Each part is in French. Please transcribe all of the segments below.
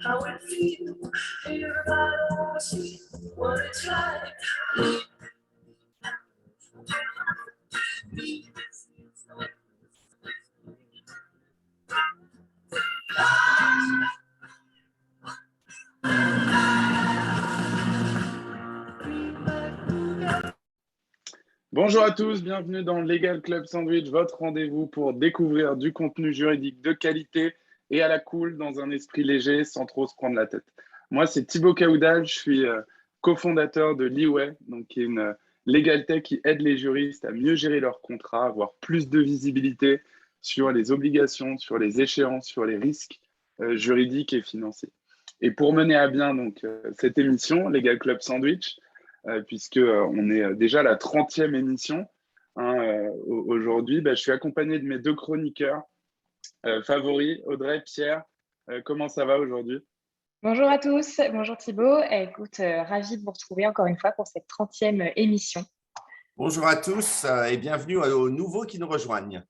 how it feels. Everybody wanna see what it's like. Bonjour à tous, bienvenue dans Legal Club Sandwich, votre rendez-vous pour découvrir du contenu juridique de qualité et à la cool dans un esprit léger sans trop se prendre la tête. Moi, c'est Thibaut Caoudal, je suis cofondateur de Leeway, donc qui est une legal tech qui aide les juristes à mieux gérer leurs contrats, avoir plus de visibilité sur les obligations, sur les échéances, sur les risques juridiques et financiers. Et pour mener à bien donc, cette émission, Legal Club Sandwich, puisqu'on est déjà à la 30e émission. Aujourd'hui, je suis accompagné de mes deux chroniqueurs favoris, Audrey, Pierre. Comment ça va aujourd'hui? Bonjour à tous, bonjour Thibaut. Écoute, ravi de vous retrouver encore une fois pour cette 30e émission. Bonjour à tous et bienvenue aux nouveaux qui nous rejoignent.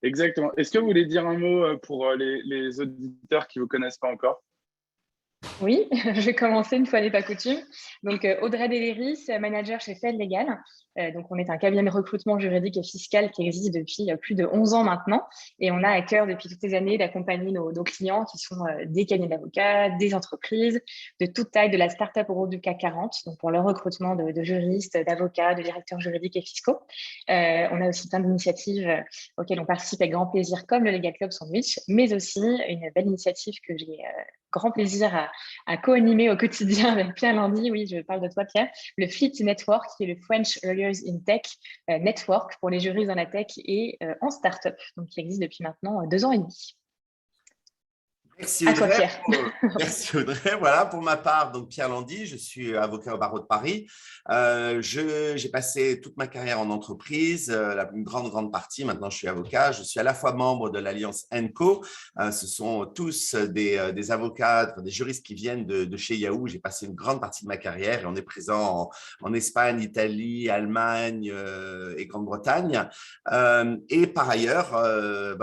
Exactement. Est-ce que vous voulez dire un mot pour les auditeurs qui ne vous connaissent pas encore? Oui, je vais commencer une fois n'est pas coutume. Donc, Audrey Deléris, manager chez Fed Legal. Donc, on est un cabinet de recrutement juridique et fiscal qui existe depuis plus de 11 ans maintenant. Et on a à cœur depuis toutes ces années d'accompagner nos clients qui sont des cabinets d'avocats, des entreprises, de toute taille, de la start-up au groupe du CAC 40, donc pour le recrutement de juristes, d'avocats, de directeurs juridiques et fiscaux. On a aussi plein d'initiatives auxquelles on participe avec grand plaisir, comme le Legal Club Sandwich, mais aussi une belle initiative que j'ai grand plaisir à co-animer au quotidien avec Pierre Landy. Oui, je parle de toi, Pierre. Le FIT Network, qui est le French Lawyers in Tech Network pour les juristes dans la tech et en start-up, donc qui existe depuis maintenant 2 ans et demi. Merci Audrey. À toi, Pierre. Merci Audrey. Voilà, pour ma part, donc Pierre Landy, je suis avocat au barreau de Paris. J'ai passé toute ma carrière en entreprise, une grande partie. Maintenant, je suis avocat. Je suis à la fois membre de l'Alliance ENCO. Ce sont tous des avocats, des juristes qui viennent de chez Yahoo. J'ai passé une grande partie de ma carrière et on est présent en Espagne, Italie, Allemagne et Grande-Bretagne. Et par ailleurs,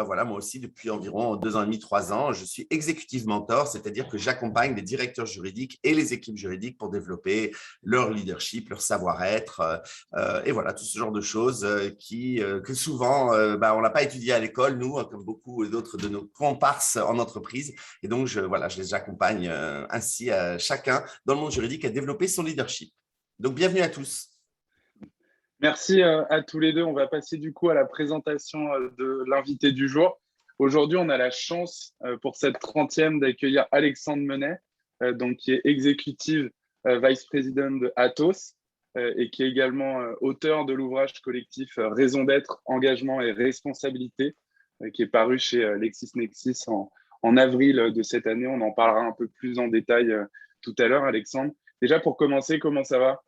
voilà, moi aussi, depuis environ 2 ans et demi, 3 ans, je suis executive mentor, c'est-à-dire que j'accompagne les directeurs juridiques et les équipes juridiques pour développer leur leadership, leur savoir-être, et voilà, tout ce genre de choses que souvent, on n'a pas étudié à l'école, nous, comme beaucoup d'autres de nos comparses en entreprise. Et donc, je les accompagne ainsi à chacun dans le monde juridique à développer son leadership. Donc, bienvenue à tous. Merci à tous les deux. On va passer du coup à la présentation de l'invité du jour. Aujourd'hui, on a la chance pour cette 30e d'accueillir Alexandre Menet, donc qui est executive vice-président de Atos et qui est également auteur de l'ouvrage collectif Raison d'être, engagement et responsabilité, qui est paru chez LexisNexis en avril de cette année. On en parlera un peu plus en détail tout à l'heure, Alexandre. Déjà, pour commencer, comment ça va?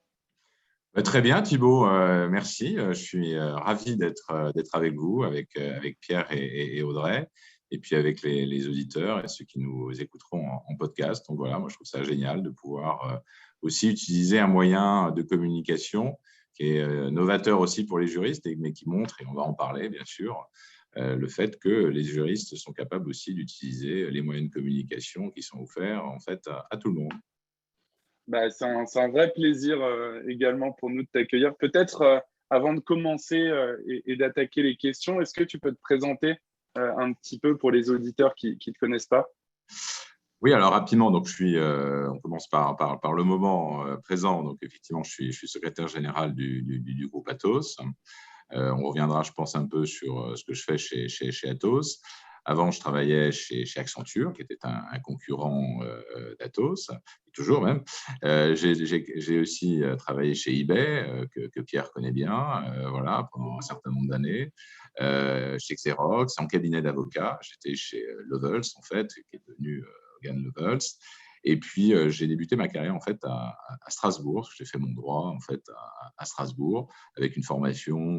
Très bien, Thibaut, merci. Je suis ravi d'être avec vous, avec Pierre et Audrey, et puis avec les auditeurs et ceux qui nous écouteront en podcast. Donc voilà, moi je trouve ça génial de pouvoir aussi utiliser un moyen de communication qui est novateur aussi pour les juristes, mais qui montre, et on va en parler bien sûr, le fait que les juristes sont capables aussi d'utiliser les moyens de communication qui sont offerts en fait à tout le monde. C'est un vrai plaisir également pour nous de t'accueillir. Peut-être avant de commencer et d'attaquer les questions, est-ce que tu peux te présenter un petit peu pour les auditeurs qui ne te connaissent pas? Oui, alors rapidement, donc on commence par le moment présent. Donc effectivement, je suis secrétaire général du groupe Atos. On reviendra, je pense, un peu sur ce que je fais chez Atos. Avant, je travaillais chez Accenture, qui était un concurrent d'Atos, toujours même. J'ai aussi travaillé chez eBay, que Pierre connaît bien, voilà, pendant un certain nombre d'années. Chez Xerox, en cabinet d'avocat. J'étais chez Lovells, en fait, qui est devenu Hogan Lovells. Et puis, j'ai débuté ma carrière en fait à Strasbourg. J'ai fait mon droit en fait à Strasbourg avec une formation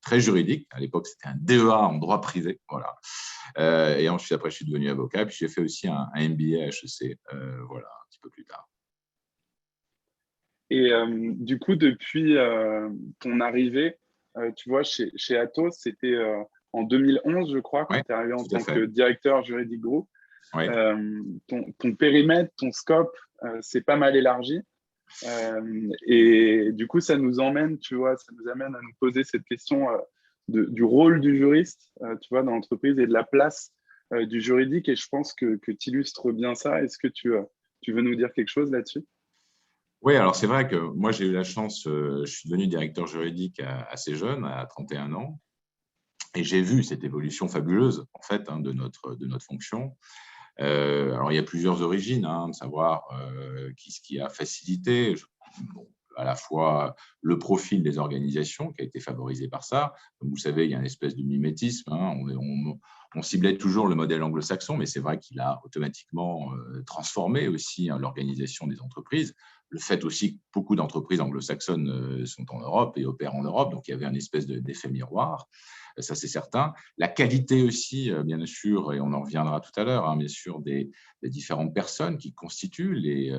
très juridique. À l'époque, c'était un DEA en droit privé, voilà. Et ensuite, après, je suis devenu avocat. Puis, j'ai fait aussi un MBA à HEC, voilà, un petit peu plus tard. Et du coup, depuis ton arrivée, tu vois, chez Atos, c'était en 2011, je crois, quand Ouais, tu es arrivé en tout à tant fait. que directeur juridique groupe. Ouais. Ton périmètre, ton scope, c'est pas mal élargi. Et du coup, ça nous emmène, tu vois, ça nous amène à nous poser cette question du rôle du juriste, tu vois, dans l'entreprise et de la place du juridique. Et je pense que tu illustres bien ça. Est-ce que tu veux nous dire quelque chose là-dessus? Oui, alors c'est vrai que moi, j'ai eu la chance, je suis devenu directeur juridique assez jeune, à 31 ans, et j'ai vu cette évolution fabuleuse, en fait, de notre fonction. Alors, il y a plusieurs origines, de savoir ce qui a facilité bon, à la fois le profil des organisations qui a été favorisé par ça. Comme vous savez, il y a une espèce de mimétisme. On ciblait toujours le modèle anglo-saxon, mais c'est vrai qu'il a automatiquement transformé aussi l'organisation des entreprises. Le fait aussi que beaucoup d'entreprises anglo-saxonnes sont en Europe et opèrent en Europe, donc il y avait une espèce d'effet miroir. Ça, c'est certain. La qualité aussi, bien sûr, et on en reviendra tout à l'heure, bien sûr, des différentes personnes qui constituent les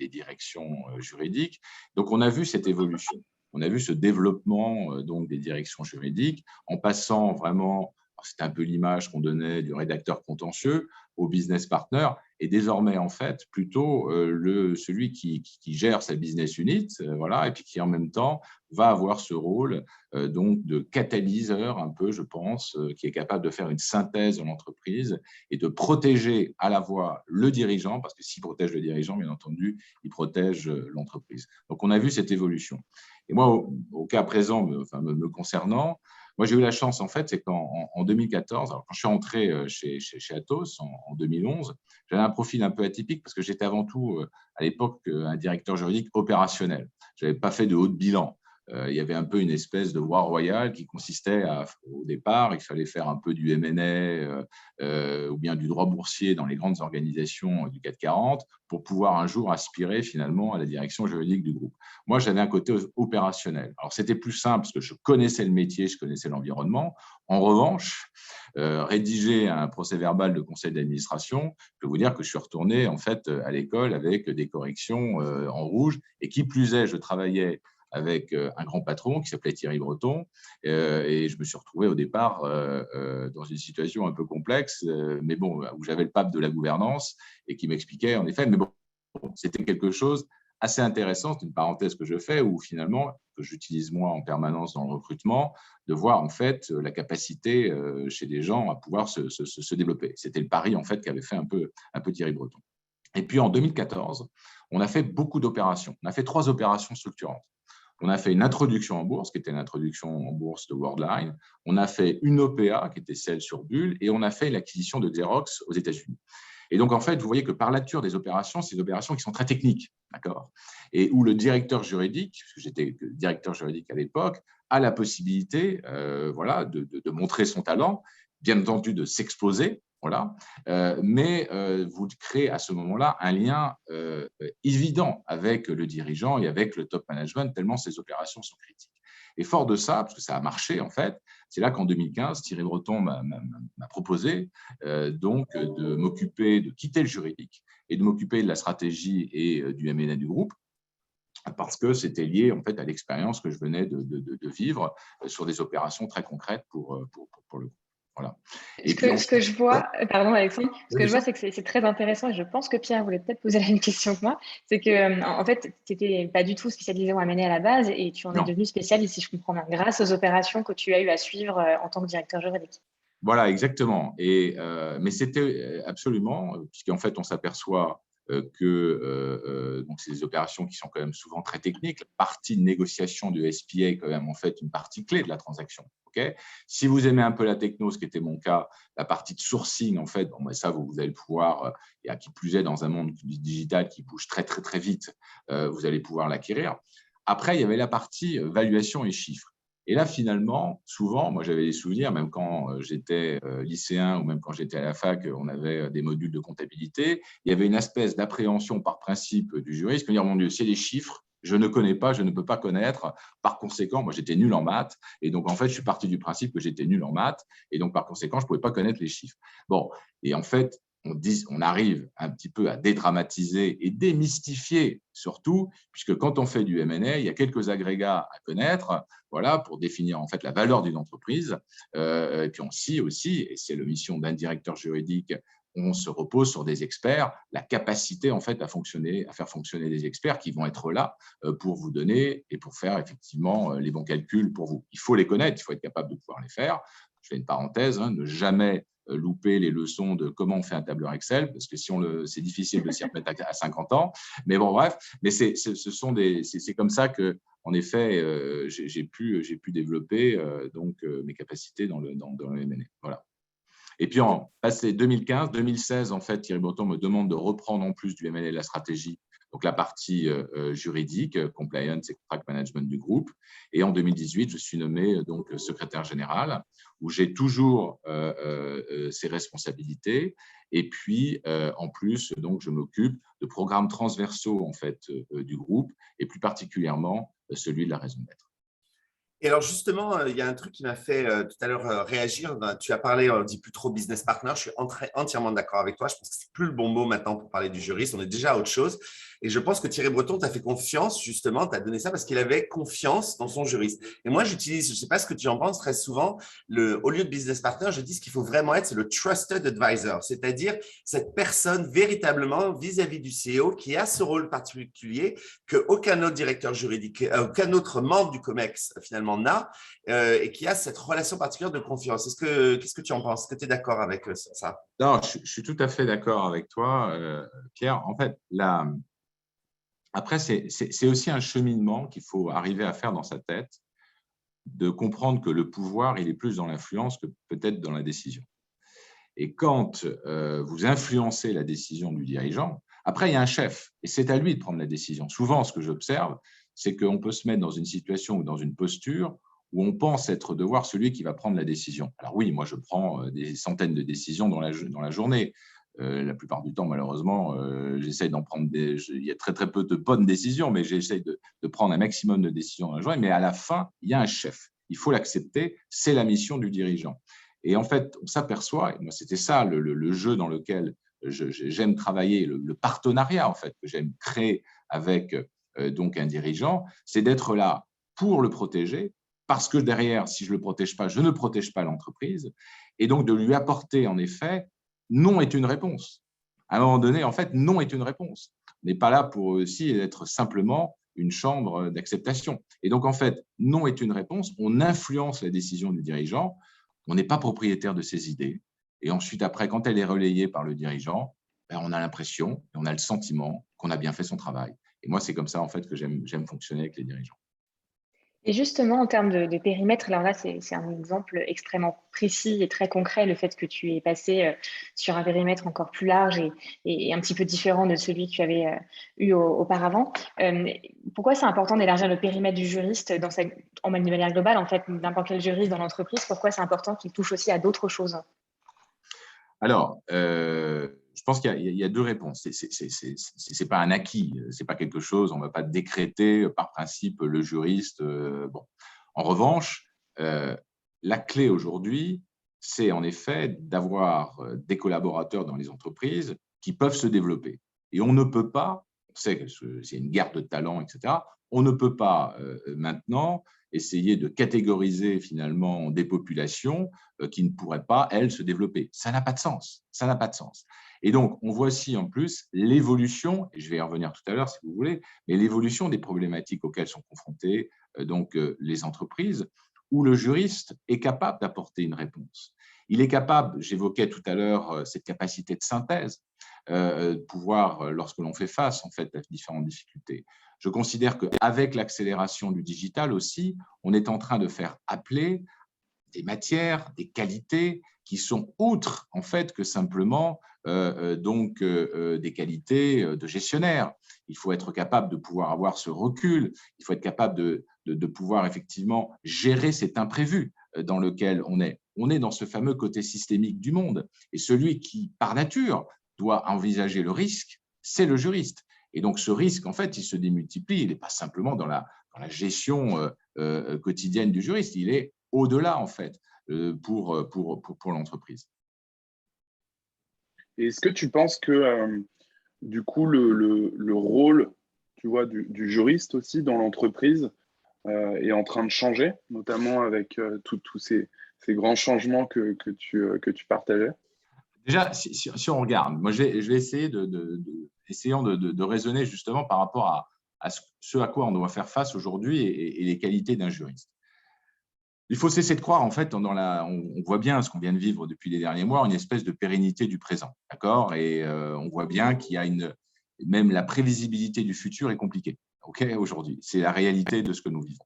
directions juridiques. Donc, on a vu cette évolution. On a vu ce développement donc, des directions juridiques en passant vraiment, c'est un peu l'image qu'on donnait du rédacteur contentieux au business partner, et désormais, en fait, plutôt celui qui gère sa business unit, voilà, et puis qui, en même temps, va avoir ce rôle donc de catalyseur un peu, je pense, qui est capable de faire une synthèse de l'entreprise et de protéger à la fois le dirigeant, parce que s'il protège le dirigeant, bien entendu, il protège l'entreprise. Donc, on a vu cette évolution. Et moi, au cas présent, me concernant, moi, j'ai eu la chance, en fait, c'est qu'en 2014, alors quand je suis entré chez Atos en 2011, j'avais un profil un peu atypique parce que j'étais avant tout, à l'époque, un directeur juridique opérationnel. Je n'avais pas fait de haut de bilan. Il y avait un peu une espèce de voie royale qui consistait au départ, il fallait faire un peu du M&A ou bien du droit boursier dans les grandes organisations du CAC 40 pour pouvoir un jour aspirer finalement à la direction juridique du groupe. Moi, j'avais un côté opérationnel. Alors, c'était plus simple parce que je connaissais le métier, je connaissais l'environnement. En revanche, rédiger un procès-verbal de conseil d'administration, je peux vous dire que je suis retourné en fait à l'école avec des corrections en rouge. Et qui plus est, je travaillais avec un grand patron qui s'appelait Thierry Breton. Et je me suis retrouvé au départ dans une situation un peu complexe, mais bon, où j'avais le pape de la gouvernance et qui m'expliquait en effet, mais bon, c'était quelque chose assez intéressant, c'est une parenthèse que je fais, où finalement, que j'utilise moi en permanence dans le recrutement, de voir en fait la capacité chez des gens à pouvoir se développer. C'était le pari en fait qu'avait fait un peu Thierry Breton. Et puis en 2014, on a fait beaucoup d'opérations. On a fait 3 opérations structurantes. On a fait une introduction en bourse, qui était l'introduction en bourse de Worldline. On a fait une OPA, qui était celle sur Bull, et on a fait l'acquisition de Xerox aux États-Unis. Et donc, en fait, vous voyez que par la nature des opérations, c'est des opérations qui sont très techniques, d'accord ? Et où le directeur juridique, parce que j'étais directeur juridique à l'époque, a la possibilité voilà, de montrer son talent, bien entendu de s'exposer, voilà, mais vous créez à ce moment-là un lien évident avec le dirigeant et avec le top management, tellement ces opérations sont critiques. Et fort de ça, parce que ça a marché en fait, c'est là qu'en 2015, Thierry Breton m'a proposé donc de quitter le juridique et de m'occuper de la stratégie et du M&A du groupe, parce que c'était lié en fait à l'expérience que je venais de vivre sur des opérations très concrètes pour le groupe. Voilà. Et puis, ce que je vois, pardon Alexandre, ce que je vois, c'est que c'est très intéressant et je pense que Pierre voulait peut-être poser la même question que moi. C'est que, en fait, tu n'étais pas du tout spécialisé en M&A à la base et tu en es devenu spécialiste, si je comprends bien, grâce aux opérations que tu as eu à suivre en tant que directeur juridique. Voilà, exactement. Mais c'était absolument, puisqu'en fait, on s'aperçoit que donc c'est des opérations qui sont quand même souvent très techniques. La partie de négociation du SPA est quand même en fait une partie clé de la transaction. Okay, si vous aimez un peu la techno, ce qui était mon cas, la partie de sourcing, en fait, bon, ça, vous allez pouvoir, et à qui plus est dans un monde digital qui bouge très, très, très vite, vous allez pouvoir l'acquérir. Après, il y avait la partie valuation et chiffres. Et là, finalement, souvent, moi, j'avais des souvenirs, même quand j'étais lycéen ou même quand j'étais à la fac, on avait des modules de comptabilité. Il y avait une espèce d'appréhension par principe du juriste, me dire, mon Dieu, c'est les chiffres, je ne connais pas, je ne peux pas connaître. Par conséquent, moi, j'étais nul en maths. Et donc, en fait, je suis parti du principe que j'étais nul en maths. Et donc, par conséquent, je ne pouvais pas connaître les chiffres. Bon, et en fait, on arrive un petit peu à dédramatiser et démystifier surtout, puisque quand on fait du M&A, il y a quelques agrégats à connaître, voilà, pour définir en fait la valeur d'une entreprise. Et puis aussi, et c'est la mission d'un directeur juridique, on se repose sur des experts, la capacité en fait à faire fonctionner des experts qui vont être là pour vous donner et pour faire effectivement les bons calculs pour vous. Il faut les connaître, il faut être capable de pouvoir les faire. Je fais une parenthèse, ne jamais louper les leçons de comment on fait un tableur Excel, parce que c'est difficile de s'y remettre à 50 ans. Mais bon, bref, mais c'est comme ça que, en effet, j'ai pu développer mes capacités dans le M&A. Voilà. Et puis, en passé 2015, 2016, en fait, Thierry Breton me demande de reprendre en plus du M&A et de la stratégie, donc la partie juridique, compliance et contract management du groupe. Et en 2018, je suis nommé donc secrétaire général, où j'ai toujours ces responsabilités. Et puis, en plus, donc, je m'occupe de programmes transversaux en fait du groupe, et plus particulièrement celui de la raison d'être. Et alors justement, il y a un truc qui m'a fait tout à l'heure réagir. Tu as parlé, on ne dit plus trop business partner. Je suis entièrement d'accord avec toi. Je pense que ce n'est plus le bon mot maintenant pour parler du juriste. On est déjà à autre chose. Et je pense que Thierry Breton t'a fait confiance, justement, t'a donné ça parce qu'il avait confiance dans son juriste. Et moi, j'utilise, je ne sais pas ce que tu en penses, très souvent, au lieu de business partner, je dis ce qu'il faut vraiment être, c'est le trusted advisor, c'est-à-dire cette personne véritablement vis-à-vis du CEO qui a ce rôle particulier qu'aucun autre directeur juridique, aucun autre membre du COMEX finalement n'a, et qui a cette relation particulière de confiance. Qu'est-ce que tu en penses? Est-ce que tu es d'accord avec ça? Non, je suis tout à fait d'accord avec toi, Pierre. En fait, après, c'est aussi un cheminement qu'il faut arriver à faire dans sa tête, de comprendre que le pouvoir, il est plus dans l'influence que peut-être dans la décision. Et quand vous influencez la décision du dirigeant, après, il y a un chef, et c'est à lui de prendre la décision. Souvent, ce que j'observe, c'est qu'on peut se mettre dans une situation ou dans une posture où on pense devoir celui qui va prendre la décision. Alors oui, moi, je prends des centaines de décisions dans la journée. La plupart du temps, malheureusement, j'essaye d'en prendre il y a très, très peu de bonnes décisions, mais j'essaye de prendre un maximum de décisions dans la journée. Mais à la fin, il y a un chef. Il faut l'accepter. C'est la mission du dirigeant. Et en fait, on s'aperçoit, et moi, c'était ça le jeu dans lequel j'aime travailler, le partenariat, en fait, que j'aime créer avec donc un dirigeant, c'est d'être là pour le protéger, parce que derrière, si je ne le protège pas, je ne protège pas l'entreprise, et donc de lui apporter, en effet, non est une réponse. À un moment donné, en fait, non est une réponse. On n'est pas là pour aussi être simplement une chambre d'acceptation. Et donc, en fait, non est une réponse. On influence la décision du dirigeant. On n'est pas propriétaire de ses idées. Et ensuite, après, quand elle est relayée par le dirigeant, on a l'impression et on a le sentiment qu'on a bien fait son travail. Et moi, c'est comme ça, en fait, que j'aime fonctionner avec les dirigeants. Et justement, en termes de périmètre, alors là, c'est un exemple extrêmement précis et très concret, le fait que tu es passé sur un périmètre encore plus large et un petit peu différent de celui que tu avais eu auparavant. Pourquoi c'est important d'élargir le périmètre du juriste de manière globale, en fait, n'importe quel juriste dans l'entreprise? Pourquoi c'est important qu'il touche aussi à d'autres choses? Alors, je pense qu'il y a deux réponses. Ce n'est pas un acquis, ce n'est pas quelque chose, on ne va pas décréter par principe le juriste. Bon. En revanche, la clé aujourd'hui, c'est en effet d'avoir des collaborateurs dans les entreprises qui peuvent se développer. Et on ne peut pas, on sait que c'est une guerre de talents, etc., on ne peut pas maintenant essayer de catégoriser finalement des populations qui ne pourraient pas, elles, se développer. Ça n'a pas de sens. Ça n'a pas de sens. Et donc, on voit aussi en plus l'évolution, et je vais y revenir tout à l'heure si vous voulez, mais l'évolution des problématiques auxquelles sont confrontées les entreprises, où le juriste est capable d'apporter une réponse. Il est capable, j'évoquais tout à l'heure cette capacité de synthèse, de pouvoir, lorsque l'on fait face en fait, à différentes difficultés. Je considère qu'avec l'accélération du digital aussi, on est en train de faire appeler des matières, des qualités qui sont outre en fait que simplement des qualités de gestionnaire. Il faut être capable de pouvoir avoir ce recul, il faut être capable de pouvoir effectivement gérer cet imprévu dans lequel on est. On est dans ce fameux côté systémique du monde. Et celui qui, par nature, doit envisager le risque, c'est le juriste. Et donc, ce risque, en fait, il se démultiplie. Il n'est pas simplement dans la gestion quotidienne du juriste. Il est au-delà, en fait, pour l'entreprise. Et est-ce que tu penses que, du coup, le rôle, tu vois, du juriste aussi dans l'entreprise est en train de changer, notamment avec tous ces grands changements que tu partageais? Déjà, si on regarde, moi, je vais essayer essayons de raisonner justement par rapport à ce à quoi on doit faire face aujourd'hui et les qualités d'un juriste. Il faut cesser de croire, en fait, on voit bien ce qu'on vient de vivre depuis les derniers mois, une espèce de pérennité du présent, d'accord? Et on voit bien qu'il y a même la prévisibilité du futur est compliquée, ok, aujourd'hui. C'est la réalité de ce que nous vivons.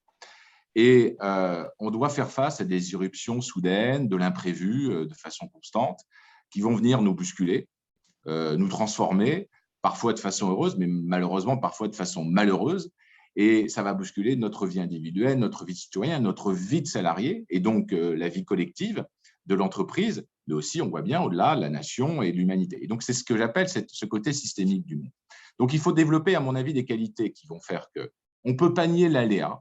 Et on doit faire face à des irruptions soudaines, de l'imprévu, de façon constante, qui vont venir nous bousculer, nous transformer, parfois de façon heureuse, mais malheureusement parfois de façon malheureuse. Et ça va bousculer notre vie individuelle, notre vie de citoyen, notre vie de salarié, et donc la vie collective de l'entreprise, mais aussi, on voit bien, au-delà, la nation et l'humanité. Et donc, c'est ce que j'appelle ce côté systémique du monde. Donc, il faut développer, à mon avis, des qualités qui vont faire qu'on peut panier l'aléa,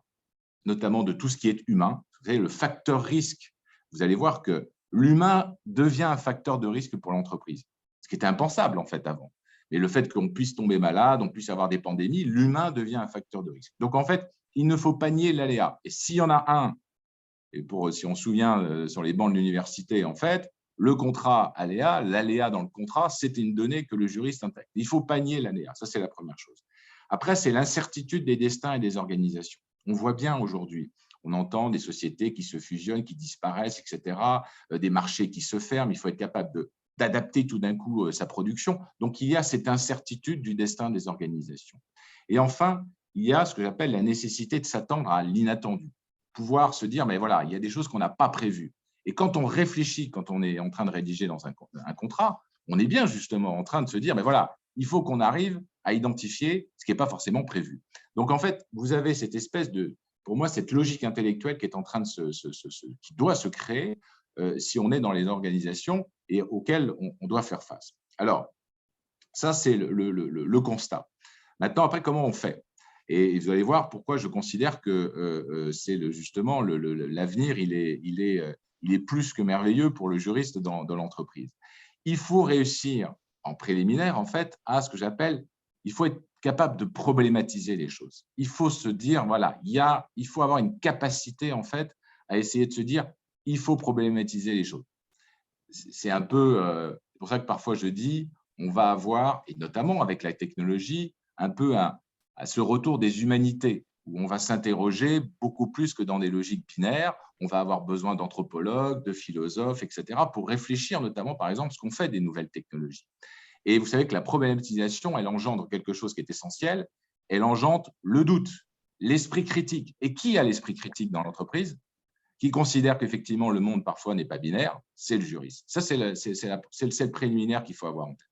notamment de tout ce qui est humain. Vous savez, le facteur risque, vous allez voir que l'humain devient un facteur de risque pour l'entreprise, ce qui était impensable, en fait, avant. Mais le fait qu'on puisse tomber malade, on puisse avoir des pandémies, l'humain devient un facteur de risque. Donc, en fait, il ne faut pas nier l'aléa. Et s'il y en a un, et si on se souvient sur les bancs de l'université, en fait, le contrat aléa, l'aléa dans le contrat, c'était une donnée que le juriste intègre. Il ne faut pas nier l'aléa. Ça, c'est la première chose. Après, c'est l'incertitude des destins et des organisations. On voit bien aujourd'hui, on entend des sociétés qui se fusionnent, qui disparaissent, etc., des marchés qui se ferment. Il faut être capable d'adapter tout d'un coup sa production. Donc, il y a cette incertitude du destin des organisations. Et enfin, il y a ce que j'appelle la nécessité de s'attendre à l'inattendu. Pouvoir se dire, mais voilà, il y a des choses qu'on n'a pas prévues. Et quand on réfléchit, quand on est en train de rédiger dans un contrat, on est bien justement en train de se dire, mais voilà, il faut qu'on arrive à identifier ce qui n'est pas forcément prévu. Donc, en fait, vous avez cette espèce pour moi, cette logique intellectuelle qui est en train qui doit se créer si on est dans les organisations et auxquelles on doit faire face. Alors, ça, c'est le constat. Maintenant, après, comment on fait? Et vous allez voir pourquoi je considère que c'est justement l'avenir, il est plus que merveilleux pour le juriste dans l'entreprise. Il faut réussir en préliminaire, en fait, à ce que j'appelle, il faut être capable de problématiser les choses. Il faut se dire, voilà, il faut avoir une capacité, en fait, à essayer de se dire, il faut problématiser les choses. C'est un peu, c'est pour ça que parfois je dis, on va avoir, et notamment avec la technologie, un peu à ce retour des humanités, où on va s'interroger beaucoup plus que dans des logiques binaires. On va avoir besoin d'anthropologues, de philosophes, etc., pour réfléchir notamment, par exemple, ce qu'on fait des nouvelles technologies. Et vous savez que la problématisation, elle engendre quelque chose qui est essentiel, elle engendre le doute, l'esprit critique. Et qui a l'esprit critique dans l'entreprise? Qui considère qu'effectivement le monde parfois n'est pas binaire, c'est le juriste. Ça, c'est le préliminaire qu'il faut avoir en tête.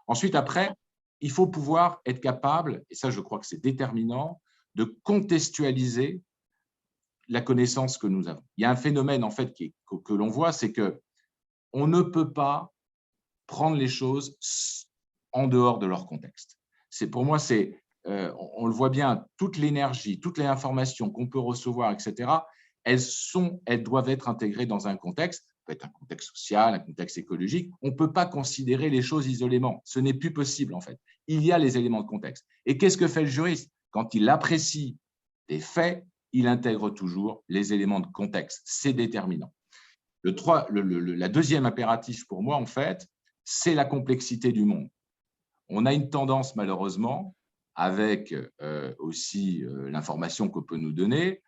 Ensuite, après, il faut pouvoir être capable, et ça je crois que c'est déterminant, de contextualiser la connaissance que nous avons. Il y a un phénomène en fait que l'on voit, c'est qu'on ne peut pas prendre les choses en dehors de leur contexte. Pour moi, on le voit bien, toute l'énergie, toutes les informations qu'on peut recevoir, etc., elles doivent être intégrées dans un contexte, ça peut être un contexte social, un contexte écologique. On ne peut pas considérer les choses isolément. Ce n'est plus possible, en fait. Il y a les éléments de contexte. Et qu'est-ce que fait le juriste? Quand il apprécie des faits, il intègre toujours les éléments de contexte. C'est déterminant. La deuxième impératif pour moi, en fait, c'est la complexité du monde. On a une tendance, malheureusement, avec aussi l'information qu'on peut nous donner,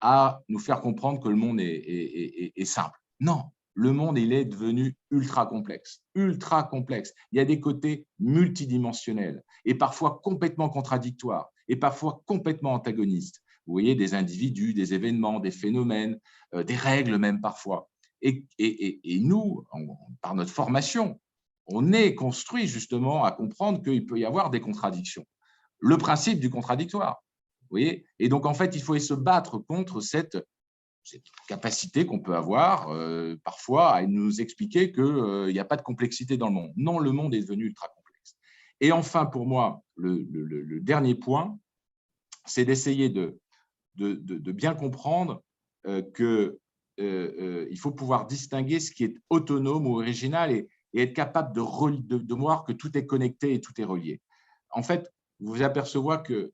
à nous faire comprendre que le monde est simple. Non, le monde, il est devenu ultra complexe. Ultra complexe. Il y a des côtés multidimensionnels et parfois complètement contradictoires et parfois complètement antagonistes. Vous voyez, des individus, des événements, des phénomènes, des règles même parfois. Et nous, par notre formation, on est construit justement à comprendre qu'il peut y avoir des contradictions. Le principe du contradictoire. Vous voyez? Et donc, en fait, il faut se battre contre cette capacité qu'on peut avoir parfois à nous expliquer qu'il n'y a pas de complexité dans le monde. Non, le monde est devenu ultra complexe. Et enfin, pour moi, le dernier point, c'est d'essayer de bien comprendre qu'il faut pouvoir distinguer ce qui est autonome ou original. Et et être capable de voir que tout est connecté et tout est relié. En fait, on s'aperçoit que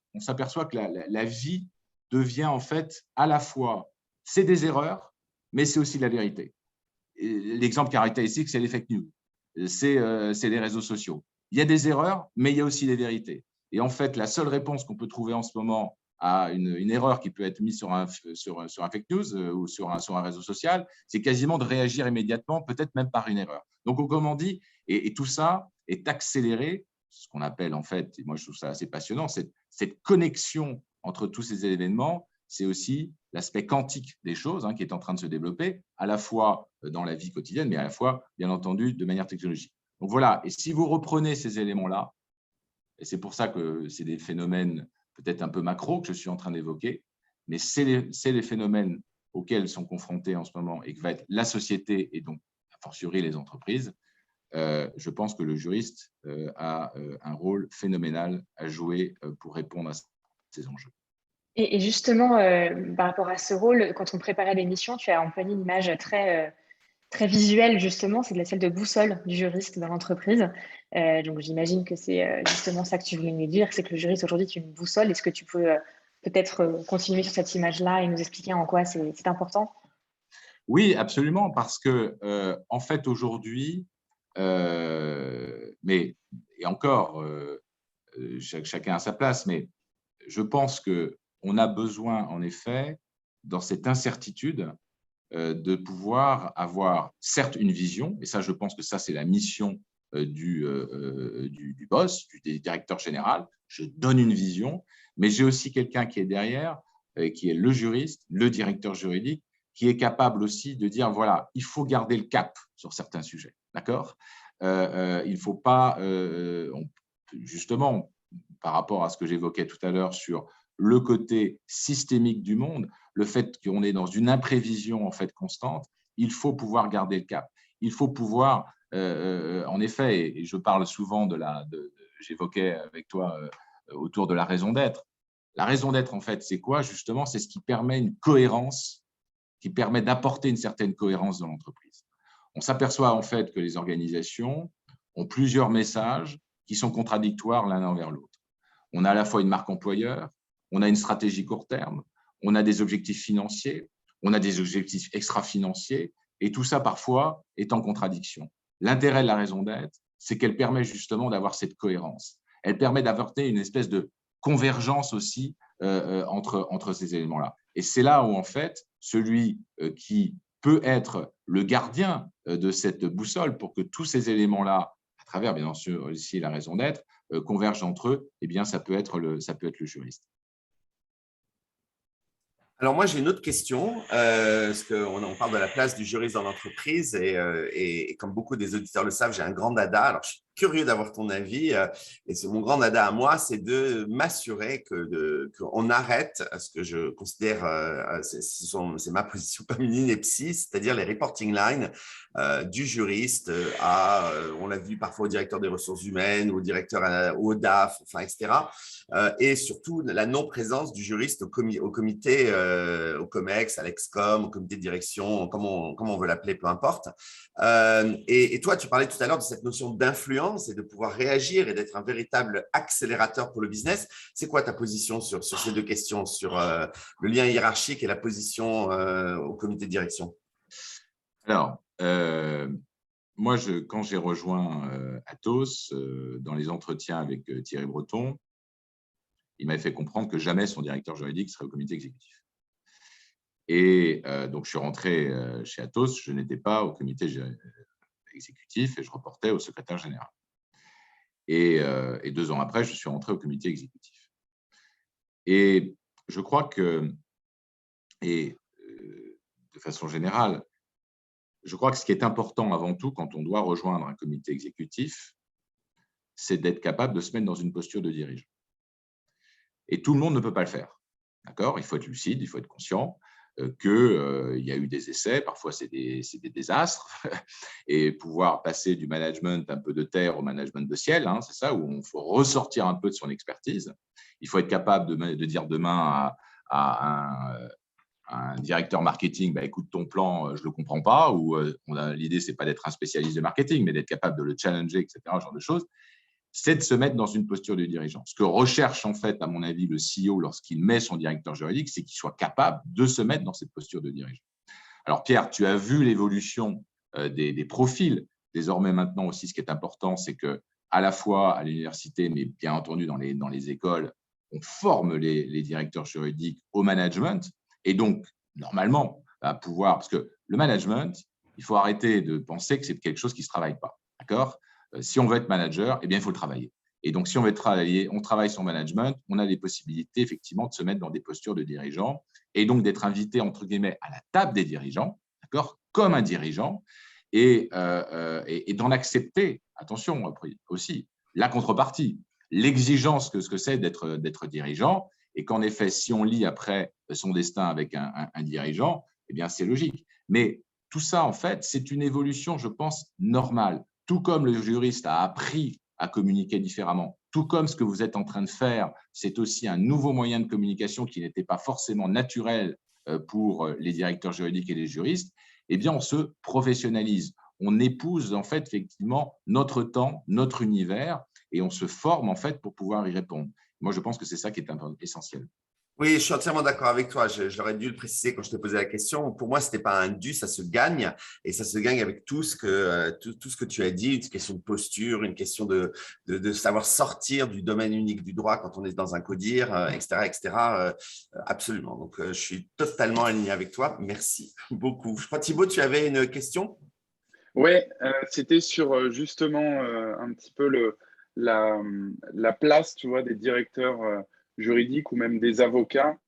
la vie devient en fait à la fois, c'est des erreurs, mais c'est aussi la vérité. L'exemple caractéristique, c'est les fake news, c'est les réseaux sociaux. Il y a des erreurs, mais il y a aussi des vérités. Et en fait, la seule réponse qu'on peut trouver en ce moment à une erreur qui peut être mise sur un fake news ou sur un réseau social, c'est quasiment de réagir immédiatement, peut-être même par une erreur. Donc, comme on dit, et tout ça est accéléré, ce qu'on appelle en fait, et moi je trouve ça assez passionnant, cette connexion entre tous ces événements, c'est aussi l'aspect quantique des choses qui est en train de se développer, à la fois dans la vie quotidienne, mais à la fois, bien entendu, de manière technologique. Donc voilà, et si vous reprenez ces éléments-là, et c'est pour ça que c'est des phénomènes peut-être un peu macro que je suis en train d'évoquer, mais c'est les phénomènes auxquels sont confrontés en ce moment et que va être la société et donc, a fortiori, les entreprises. Je pense que le juriste a un rôle phénoménal à jouer pour répondre à ces enjeux. Et justement, par rapport à ce rôle, quand on préparait l'émission, tu as employé une image très visuelle, justement, c'est celle de boussole du juriste dans l'entreprise. Donc, j'imagine que c'est justement ça que tu voulais nous dire, c'est que le juriste aujourd'hui est une boussole. Est-ce que tu peux peut-être continuer sur cette image-là et nous expliquer en quoi c'est important? Oui, absolument, parce que en fait, aujourd'hui, mais et encore, chacun à sa place, mais je pense qu'on a besoin, en effet, dans cette incertitude, de pouvoir avoir, certes, une vision, et ça, je pense que ça, c'est la mission du boss, du directeur général. Je donne une vision, mais j'ai aussi quelqu'un qui est derrière, qui est le juriste, le directeur juridique, qui est capable aussi de dire, voilà, il faut garder le cap sur certains sujets, d'accord ? Il ne faut pas, justement, par rapport à ce que j'évoquais tout à l'heure sur le côté systémique du monde, le fait qu'on est dans une imprévision en fait constante, il faut pouvoir garder le cap. Il faut pouvoir, en effet, et je parle souvent j'évoquais avec toi autour de la raison d'être. La raison d'être, en fait, c'est quoi justement? C'est ce qui permet une cohérence, qui permet d'apporter une certaine cohérence dans l'entreprise. On s'aperçoit en fait que les organisations ont plusieurs messages qui sont contradictoires l'un envers l'autre. On a à la fois une marque employeur, on a une stratégie court terme, on a des objectifs financiers, on a des objectifs extra-financiers, et tout ça parfois est en contradiction. L'intérêt de la raison d'être, c'est qu'elle permet justement d'avoir cette cohérence. Elle permet d'apporter une espèce de convergence aussi entre ces éléments-là. Et c'est là où, en fait, celui qui peut être le gardien de cette boussole pour que tous ces éléments-là, à travers, bien sûr, aussi la raison d'être, convergent entre eux, eh bien, ça peut être le juriste. Alors moi, j'ai une autre question, parce qu'on parle de la place du juriste dans l'entreprise et comme beaucoup des auditeurs le savent, j'ai un grand dada. Alors, je suis curieux d'avoir ton avis et c'est mon grand dada à moi, c'est de m'assurer qu'on arrête ce que je considère, c'est ma position comme une ineptie, c'est-à-dire les reporting lines du juriste on l'a vu parfois au directeur des ressources humaines, au directeur, au DAF, enfin, etc. Et surtout la non-présence du juriste au comité, au COMEX, à l'EXCOM, au comité de direction, comment on veut l'appeler, peu importe. Et toi, tu parlais tout à l'heure de cette notion d'influence et de pouvoir réagir et d'être un véritable accélérateur pour le business. C'est quoi ta position sur ces deux questions, sur le lien hiérarchique et la position au comité de direction? Alors, moi, quand j'ai rejoint Atos, dans les entretiens avec Thierry Breton, il m'avait fait comprendre que jamais son directeur juridique serait au comité exécutif. Et donc, je suis rentré chez Atos, je n'étais pas au comité exécutif et je reportais au secrétaire général. Et 2 ans après, je suis rentré au comité exécutif. Et je crois que, de façon générale, je crois que ce qui est important avant tout quand on doit rejoindre un comité exécutif, c'est d'être capable de se mettre dans une posture de dirigeant. Et tout le monde ne peut pas le faire. D'accord ? Il faut être lucide, il faut être conscient qu'il y a eu des essais, parfois c'est des désastres, et pouvoir passer du management un peu de terre au management de ciel, c'est ça, où il faut ressortir un peu de son expertise. Il faut être capable de dire demain à un directeur marketing, écoute, ton plan, je ne le comprends pas, ou l'idée, ce n'est pas d'être un spécialiste de marketing, mais d'être capable de le challenger, etc., ce genre de choses, c'est de se mettre dans une posture de dirigeant. Ce que recherche, en fait, à mon avis, le CEO lorsqu'il met son directeur juridique, c'est qu'il soit capable de se mettre dans cette posture de dirigeant. Alors, Pierre, tu as vu l'évolution des profils. Désormais, maintenant aussi, ce qui est important, c'est qu'à la fois à l'université, mais bien entendu dans les écoles, on forme les directeurs juridiques au management. Et donc, normalement, à pouvoir… Parce que le management, il faut arrêter de penser que c'est quelque chose qui ne se travaille pas. D'accord ? Si on veut être manager, eh bien, il faut le travailler. Et donc, si on veut travailler, on travaille son management, on a les possibilités, effectivement, de se mettre dans des postures de dirigeants et donc d'être invité, entre guillemets, à la table des dirigeants, d'accord, comme un dirigeant, et d'en accepter, attention, aussi, la contrepartie, l'exigence que ce que c'est d'être dirigeant, et qu'en effet, si on lit après son destin avec un dirigeant, eh bien, c'est logique. Mais tout ça, en fait, c'est une évolution, je pense, normale. Tout comme le juriste a appris à communiquer différemment, tout comme ce que vous êtes en train de faire, c'est aussi un nouveau moyen de communication qui n'était pas forcément naturel pour les directeurs juridiques et les juristes, eh bien, on se professionnalise. On épouse, en fait, effectivement, notre temps, notre univers, et on se forme, en fait, pour pouvoir y répondre. Moi, je pense que c'est ça qui est essentiel. Oui, je suis entièrement d'accord avec toi. J'aurais dû le préciser quand je te posais la question. Pour moi, ce n'était pas un dû, ça se gagne. Et ça se gagne avec tout ce que tu as dit, une question de posture, une question de savoir sortir du domaine unique du droit quand on est dans un codir, etc., etc. Absolument. Donc, je suis totalement aligné avec toi. Merci beaucoup. Je crois, Thibaut, tu avais une question ? Oui, c'était sur justement un petit peu la place, tu vois, des directeurs juridiques ou même des avocats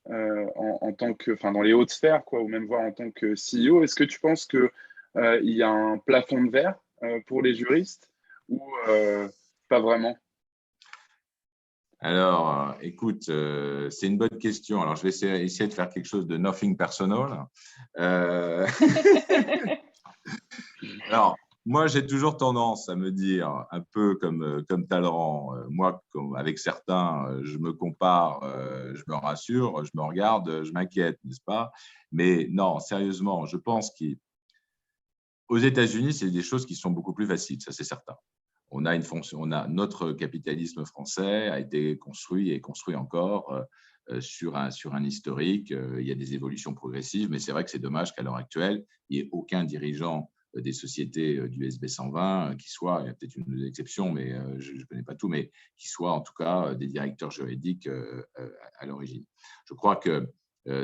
en tant que, enfin, dans les hautes sphères, quoi, ou même voire en tant que CEO. Est-ce que tu penses qu'il y a un plafond de verre pour les juristes ou pas vraiment? Alors, écoute, c'est une bonne question. Alors, je vais essayer de faire quelque chose de nothing personal. Alors, moi, j'ai toujours tendance à me dire, un peu comme Talleyrand, moi, avec certains, je me compare, je me rassure, je me regarde, je m'inquiète, n'est-ce pas? Mais non, sérieusement, je pense qu'aux États-Unis, c'est des choses qui sont beaucoup plus faciles, ça c'est certain. On a une fonction, notre capitalisme français a été construit et construit encore sur un historique. Il y a des évolutions progressives, mais c'est vrai que c'est dommage qu'à l'heure actuelle, il n'y ait aucun dirigeant des sociétés du SB 120 qui soit, il y a peut-être une exception, mais je ne connais pas tout, mais qui soit en tout cas des directeurs juridiques à l'origine. Je crois que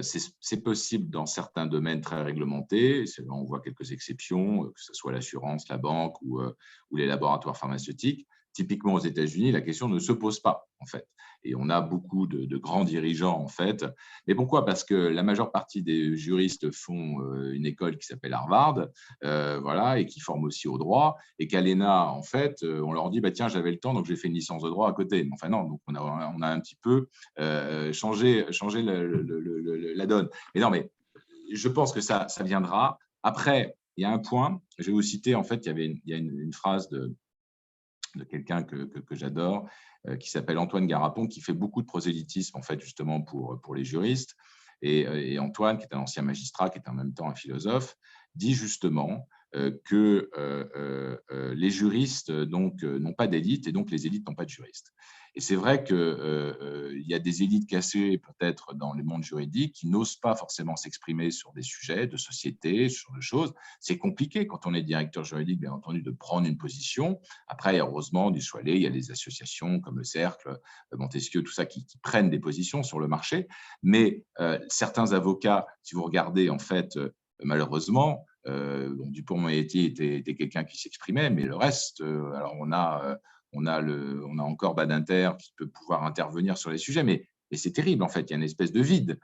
c'est possible dans certains domaines très réglementés. On voit quelques exceptions, que ce soit l'assurance, la banque ou les laboratoires pharmaceutiques. Typiquement aux États-Unis, la question ne se pose pas, en fait. Et on a beaucoup de grands dirigeants, en fait. Mais pourquoi ? Parce que la majeure partie des juristes font une école qui s'appelle Harvard, voilà, et qui forme aussi au droit. Et qu'à l'ENA, en fait, on leur dit, tiens, j'avais le temps, donc j'ai fait une licence de droit à côté. Mais enfin, non, donc on a un petit peu changé la donne. Mais non, mais je pense que ça viendra. Après, il y a un point, je vais vous citer, en fait, il y a une phrase de quelqu'un que j'adore, qui s'appelle Antoine Garapon, qui fait beaucoup de prosélytisme, en fait, justement, pour les juristes. Et Antoine, qui est un ancien magistrat, qui est en même temps un philosophe, dit justement que les juristes n'ont pas d'élite et donc les élites n'ont pas de juristes. Et c'est vrai qu'il y a des élites cassées peut-être dans le monde juridique qui n'osent pas forcément s'exprimer sur des sujets de société, sur des choses. C'est compliqué quand on est directeur juridique, bien entendu, de prendre une position. Après, heureusement, du Soleil, il y a des associations comme le Cercle, Montesquieu, tout ça qui prennent des positions sur le marché. Mais certains avocats, si vous regardez, en fait, malheureusement, Dupond-Moretti était quelqu'un qui s'exprimait, mais le reste, alors on a encore Badinter qui peut pouvoir intervenir sur les sujets, mais c'est terrible, en fait. Il y a une espèce de vide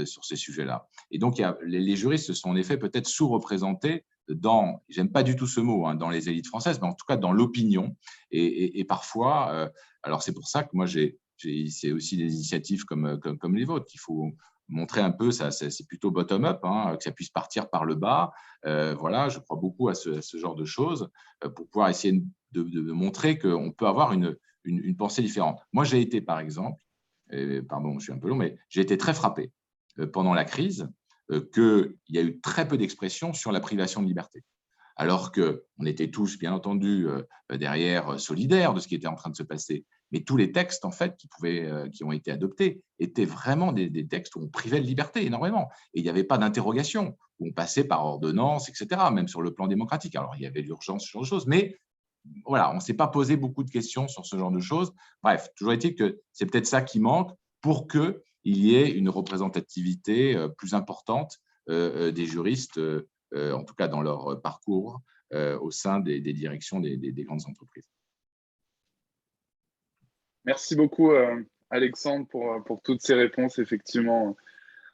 sur ces sujets-là. Et donc, les juristes sont en effet peut-être sous-représentés j'aime pas du tout ce mot, dans les élites françaises, mais en tout cas dans l'opinion. Et parfois, alors c'est pour ça que moi, c'est aussi des initiatives comme les vôtres qu'il faut montrer un peu, c'est plutôt bottom-up, que ça puisse partir par le bas. Voilà, je crois beaucoup à ce genre de choses pour pouvoir essayer de montrer qu'on peut avoir une pensée différente. Moi, j'ai été, par exemple, pardon, je suis un peu long, mais j'ai été très frappé pendant la crise qu'il y a eu très peu d'expressions sur la privation de liberté. Alors qu'on était tous, bien entendu, derrière solidaires de ce qui était en train de se passer. Mais tous les textes, en fait, qui ont été adoptés étaient vraiment des textes où on privait de liberté énormément. Et il n'y avait pas d'interrogation, où on passait par ordonnance, etc., même sur le plan démocratique. Alors, il y avait l'urgence, ce genre de choses, mais voilà, on ne s'est pas posé beaucoup de questions sur ce genre de choses. Bref, toujours est-il que c'est peut-être ça qui manque pour qu'il y ait une représentativité plus importante des juristes, en tout cas dans leur parcours, au sein des directions des grandes entreprises. Merci beaucoup, Alexandre, pour toutes ces réponses. Effectivement,